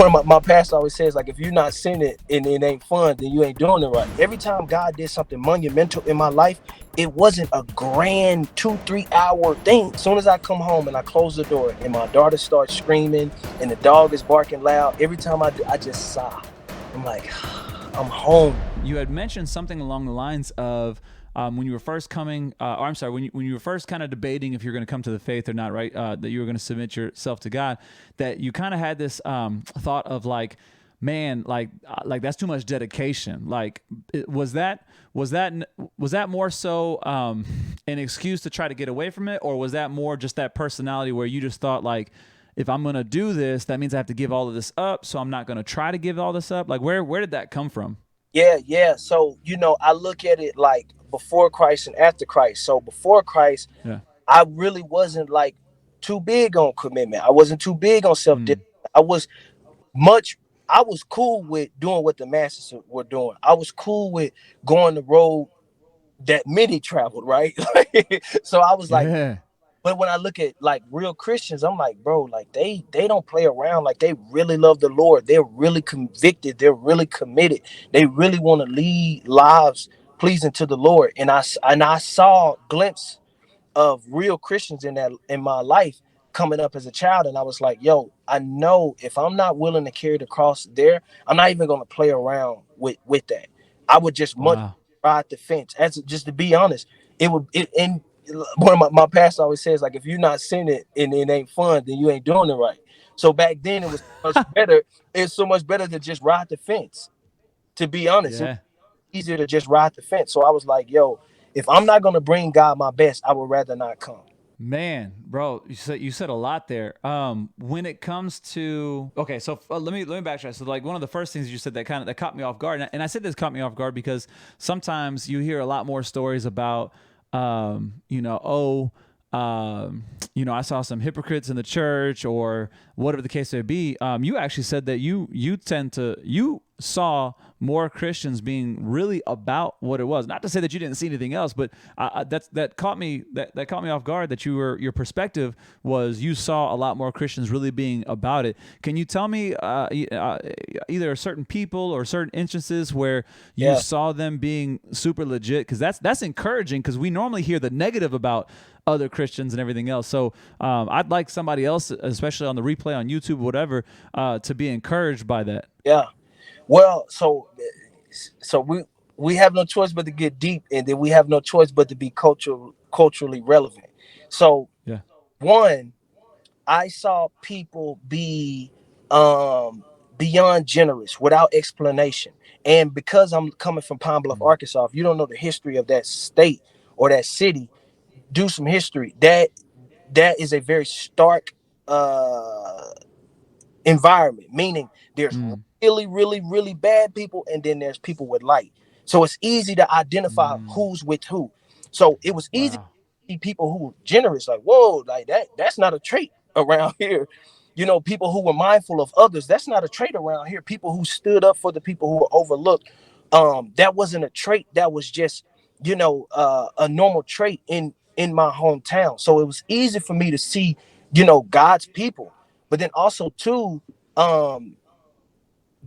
one of my pastor always says, like, if you're not sinning and it ain't fun, then you ain't doing it right. Every time God did something monumental in my life, it wasn't a grand 2-3 hour thing. As soon as I come home and I close the door and my daughter starts screaming and the dog is barking loud, every time I just sigh. I'm like, I'm home. You had mentioned something along the lines of when you were first coming, or I'm sorry, when you were first kind of debating if you're going to come to the faith or not, right? That you were going to submit yourself to God. That you kind of had this thought of like, man, like that's too much dedication. Like, was that more so an excuse to try to get away from it, or was that more just that personality where you just thought like, if I'm going to do this, that means I have to give all of this up, so I'm not going to try to give all this up? Like, where did that come from? Yeah, yeah. So, I look at it like before Christ and after Christ. So before Christ, Yeah. I really wasn't like too big on commitment. I wasn't too big on self-discipline. Mm. I was much I was cool with doing what the masses were doing. I was cool with going the road that many traveled, right? So I was like, Yeah. but when I look at like real Christians, I'm like, bro, like they don't play around. Like they really love the Lord. They're really convicted. They're really committed. They really want to lead lives pleasing to the Lord. And I saw a glimpse of real Christians in my life coming up as a child, and I was like, yo, I know if I'm not willing to carry the cross there, I'm not even going to play around with that. I would just much Wow. ride the fence. As just to be honest, it would it and one of my pastor always says, like, if you're not sinning and it ain't fun, then you ain't doing it right. So back then it was much better. It's so much better to just ride the fence. To be honest, it was Yeah. easier to just ride the fence. So I was like, yo, if I'm not gonna bring God my best, I would rather not come. Man, bro, you said a lot there. When it comes to okay, so let me backtrack. So like one of the first things you said that caught me off guard, and I said this caught me off guard because sometimes you hear a lot more stories about, I saw some hypocrites in the church or whatever the case may be. You actually said that you saw more Christians being really about what it was. Not to say that you didn't see anything else, but that caught me that caught me off guard. That your perspective was you saw a lot more Christians really being about it. Can you tell me either certain people or certain instances where you Yeah. saw them being super legit? Because that's encouraging. Because we normally hear the negative about other Christians and everything else. So I'd like somebody else, especially on the replay on YouTube, whatever, to be encouraged by that. Yeah. Well, so we have no choice but to get deep, and then we have no choice but to be culturally relevant. So Yeah. one, I saw people be beyond generous without explanation. And because I'm coming from Pine Bluff, Mm. Arkansas, if you don't know the history of that state or that city, do some history. That is a very stark uh environment, meaning there's Mm. really, really, really bad people, and then there's people with light. So it's easy to identify Mm. who's with who. So it was easy to Wow. see people who were generous, like, whoa, like that's not a trait around here. People who were mindful of others, that's not a trait around here. People who stood up for the people who were overlooked. That wasn't a trait. That was just, a normal trait in my hometown. So it was easy for me to see, God's people. But then also too, um,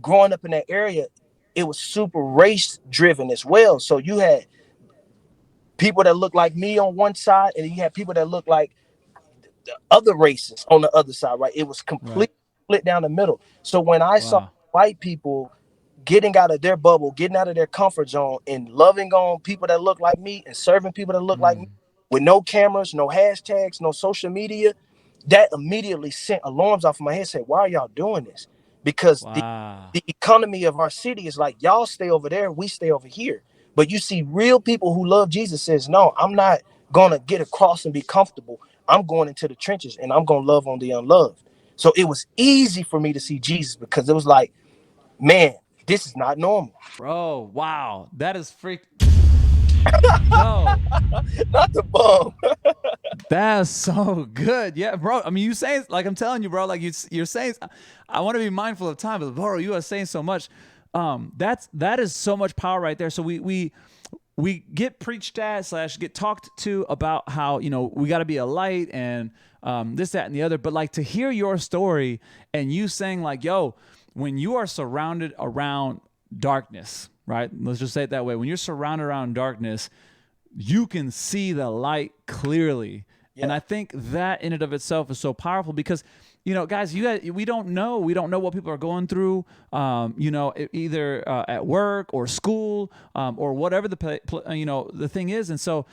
growing up in that area, it was super race driven as well. So you had people that looked like me on one side, and you had people that looked like other races on the other side, right? It was Right. completely split down the middle. So when I saw Wow. white people getting out of their bubble, getting out of their comfort zone, and loving on people that look like me and serving people that look like me Mm. with no cameras, no hashtags, no social media, that immediately sent alarms off of my head. Say, why are y'all doing this? Because the Wow. the economy of our city is like, y'all stay over there, we stay over here. But you see, real people who love Jesus says, no, I'm not gonna get across and be comfortable. I'm going into the trenches and I'm gonna love on the unloved. So it was easy for me to see Jesus because it was like, man, this is not normal. Bro, wow. That is freak. Yo, Not the bum. that's so good. Yeah, bro. I mean, you saying like I'm telling you, bro. Like you're saying, I want to be mindful of time, but bro, you are saying so much. That is so much power right there. So we get preached at slash get talked to about how we got to be a light and this that and the other. But like to hear your story and you saying like, yo. when you are surrounded around darkness, right? Let's just say it that way. When you're surrounded around darkness, you can see the light clearly. And Yeah. I think that in and of itself is so powerful because, guys, we don't know. We don't know what people are going through, either at work or school, or whatever the thing is. And so,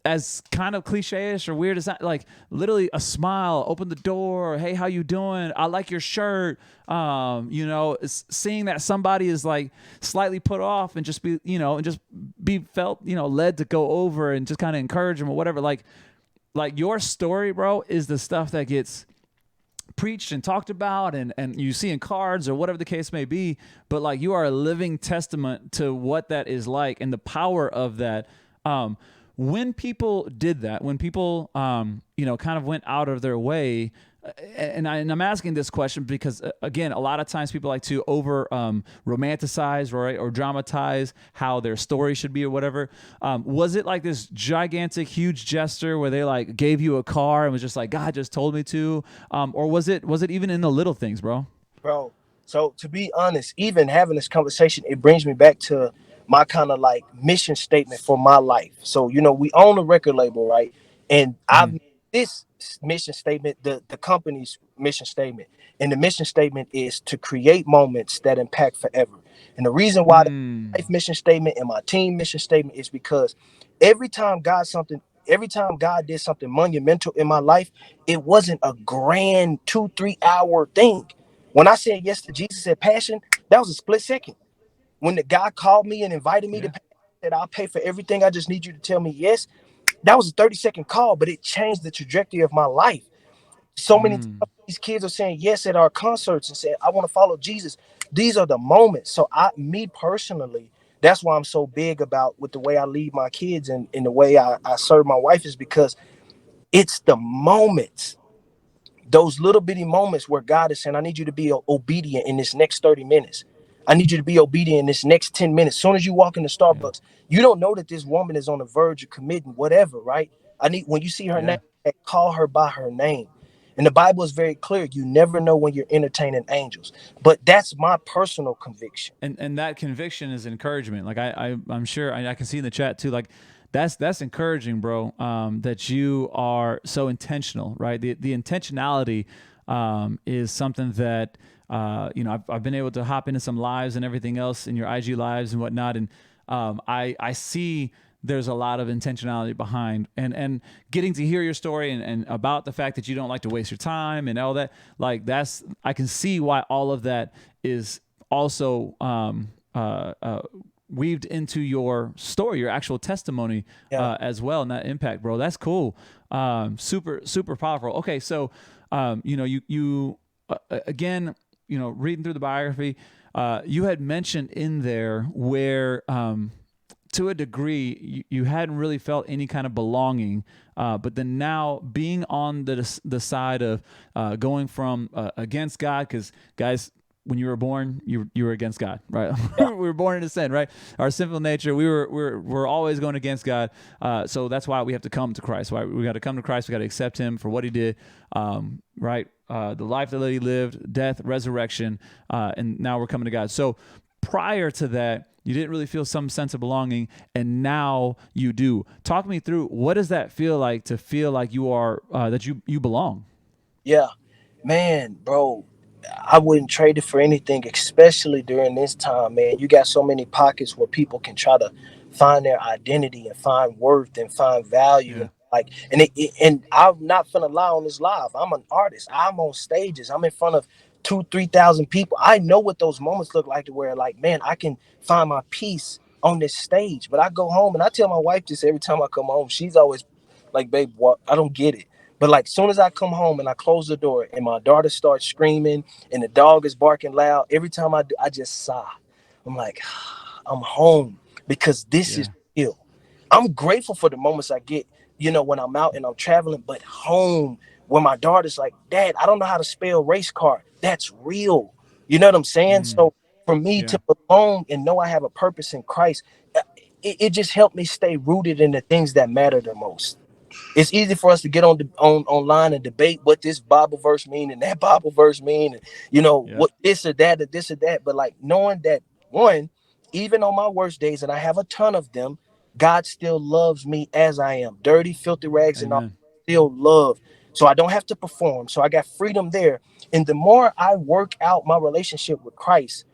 as kind of cliche-ish or weird as that, like literally a smile, open the door, hey, how you doing? I like your shirt. Seeing that somebody is like slightly put off and just be felt, led to go over and just kind of encourage them or whatever. Like your story, bro, is the stuff that gets preached and talked about and you see in cards or whatever the case may be, but like you are a living testament to what that is like and the power of that. When people did that, when people, kind of went out of their way, and I'm asking this question because, again, a lot of times people like to over romanticize, right, or dramatize how their story should be or whatever. Was it like this gigantic, huge gesture where they like gave you a car and was just like, God just told me to, or was it even in the little things, bro? Bro. So to be honest, even having this conversation, it brings me back to my kind of like mission statement for my life. So, we own a record label, right? And I've Mm-hmm. made this mission statement, the company's mission statement. And the mission statement is to create moments that impact forever. And the reason why the Mm. life mission statement and my team mission statement is because every time God something every time God did something monumental in my life, it wasn't a grand 2-3 hour thing. When I said yes to Jesus at Passion, that was a split second. When the guy called me and invited me to Yeah. pay, said, I'll pay for everything. I just need you to tell me yes. That was a 30-second call, but it changed the trajectory of my life. So many Mm. times these kids are saying yes at our concerts and saying, I want to follow Jesus. These are the moments. So me personally, that's why I'm so big about with the way I lead my kids and the way I serve my wife is because it's the moments, those little bitty moments where God is saying, I need you to be obedient in this next 30 minutes. I need you to be obedient in this next 10 minutes. As soon as you walk into Yeah. Starbucks, you don't know that this woman is on the verge of committing whatever, right? When you see her name, Yeah. call her by her name. And the Bible is very clear. You never know when you're entertaining angels. But that's my personal conviction. And that conviction is encouragement. Like I'm sure I can see in the chat too. Like that's encouraging, bro. That you are so intentional, right? The intentionality is something that I've been able to hop into some lives and everything else in your IG lives and whatnot, and I see there's a lot of intentionality behind and getting to hear your story and about the fact that you don't like to waste your time and all that. Like that's I can see why all of that is also weaved into your story, your actual testimony Yeah. as well, and that impact, bro. That's cool. Super, super powerful. Okay, so you again, reading through the biography, you had mentioned in there where. To a degree, you hadn't really felt any kind of belonging, but then now being on the side of going from against God, because guys, when you were born, you were against God, right? Yeah. We were born into sin, right? Our sinful nature, we're always going against God. So that's why we have to come to Christ. Right? We got to come to Christ. We got to accept Him for what He did, right? The life that He lived, death, resurrection, and now we're coming to God. So prior to that, you didn't really feel some sense of belonging, and now you do. Talk me through, what does that feel like to feel like you are that you belong? Yeah. Man, bro, I wouldn't trade it for anything, especially during this time, man. You got so many pockets where people can try to find their identity and find worth and find value Yeah. and like and I'm not finna lie on this live. I'm an artist. I'm on stages. I'm in front of 2-3 thousand people. I know what those moments look like to where like, man, I can find my peace on this stage. But I go home and I tell my wife this every time I come home. She's always like, babe, what? I don't get it. But like soon as I come home and I close the door and my daughter starts screaming and the dog is barking loud, every time I do, I just sigh. I'm like, I'm home because this is Yeah. real. I'm grateful for the moments I get, when I'm out and I'm traveling, but home when my daughter's like, Dad, I don't know how to spell race car. That's real. You know what I'm saying? Mm. So for me to Yeah. belong and know I have a purpose in Christ, it just helped me stay rooted in the things that matter the most. It's easy for us to get on online and debate what this Bible verse mean and that Bible verse mean, and Yeah. what this or that or this or that. But like knowing that, one, even on my worst days, and I have a ton of them, God still loves me as I am, dirty, filthy rags, and all, Amen. still love. So I don't have to perform. So I got freedom there. And the more I work out my relationship with Christ,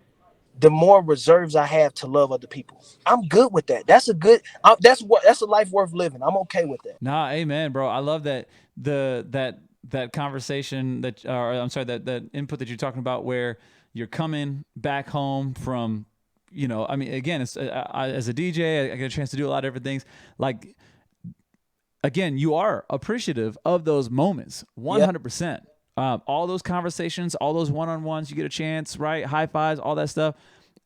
the more reserves I have to love other people. I'm good with that. That's a good. That's a life worth living. I'm okay with that. Nah, amen, bro. I love that that conversation that, or I'm sorry, that input that you're talking about, where you're coming back home from, I mean, again, it's as a DJ, I get a chance to do a lot of different things. Like, again, you are appreciative of those moments, Yeah. 100%. All those conversations, all those one-on-ones, you get a chance, right? High fives, all that stuff.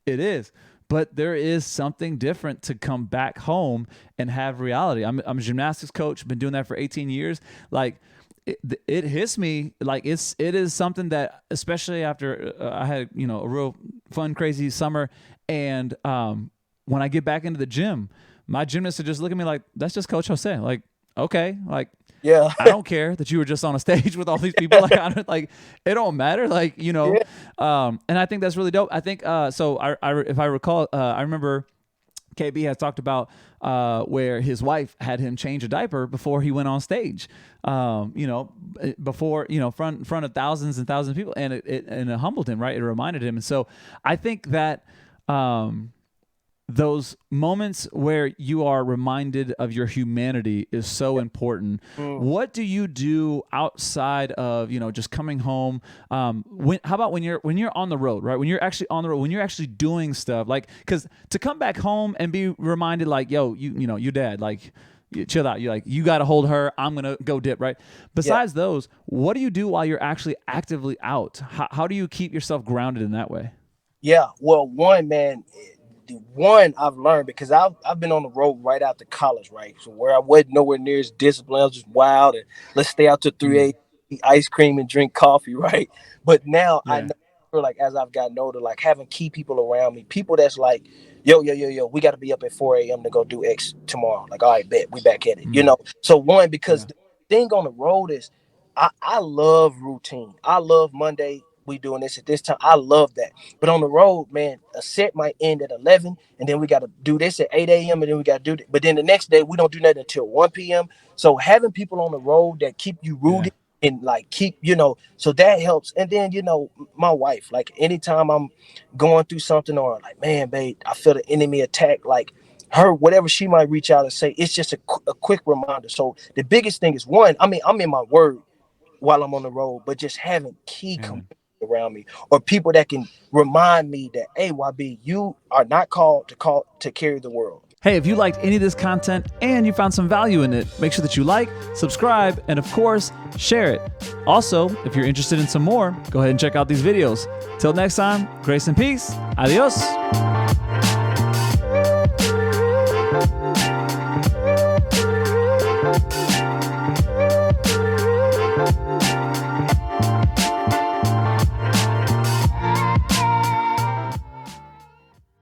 It is. But there is something different to come back home and have reality. I'm a gymnastics coach, been doing that for 18 years. Like, it hits me like it is something that, especially after I had, a real fun, crazy summer. And when I get back into the gym, my gymnasts are just looking at me like, that's just Coach Jose. Like, okay, like, Yeah. I don't care that you were just on a stage with all these people. Like, like, it don't matter. Like, Yeah. and I think that's really dope. I think, so if I recall, I remember KB has talked about, where his wife had him change a diaper before he went on stage, before, front of thousands and thousands of people. And it humbled him, right? It reminded him. And so I think that, those moments where you are reminded of your humanity is so important. Mm. What do you do outside of, just coming home? How about when you're on the road, right? When you're actually on the road, when you're actually doing stuff, like, because to come back home and be reminded, like, yo, your dad, like, chill out. You're like, you got to hold her. I'm going to go dip, right? Yeah. Besides those, what do you do while you're actually actively out? How do you keep yourself grounded in that way? Yeah. Well, one, man, the one I've learned, because I've been on the road right after college, right? So where I wasn't nowhere near as disciplined, I was just wild and let's stay out till 3 Mm, a.m., eat ice cream and drink coffee, right? But now I yeah. know, like, as I've gotten older, like having key people around me, people that's like, yo, we got to be up at 4 a.m. to go do X tomorrow. Like, all right, bet, we back at it, Mm, So one, because yeah. the thing on the road is I love routine. I love Monday, we doing this at this time. I love that. But on the road, man, a set might end at 11, and then we got to do this at 8 a.m., and then we got to do that. But then the next day, we don't do nothing until 1 p.m. So having people on the road that keep you Yeah. rooted and like keep, so that helps. And then, my wife, like anytime I'm going through something or like, man, babe, I feel the enemy attack, like her, whatever she might reach out and say, it's just a quick reminder. So the biggest thing is, one, I mean, I'm in my word while I'm on the road, but just having key Amen. community around me or people that can remind me that, hey, YB, you are not called to carry the world. Hey, if you liked any of this content and you found some value in it, make sure that you like, subscribe, and of course, share it. Also, if you're interested in some more, go ahead and check out these videos. Till next time, grace and peace. Adios.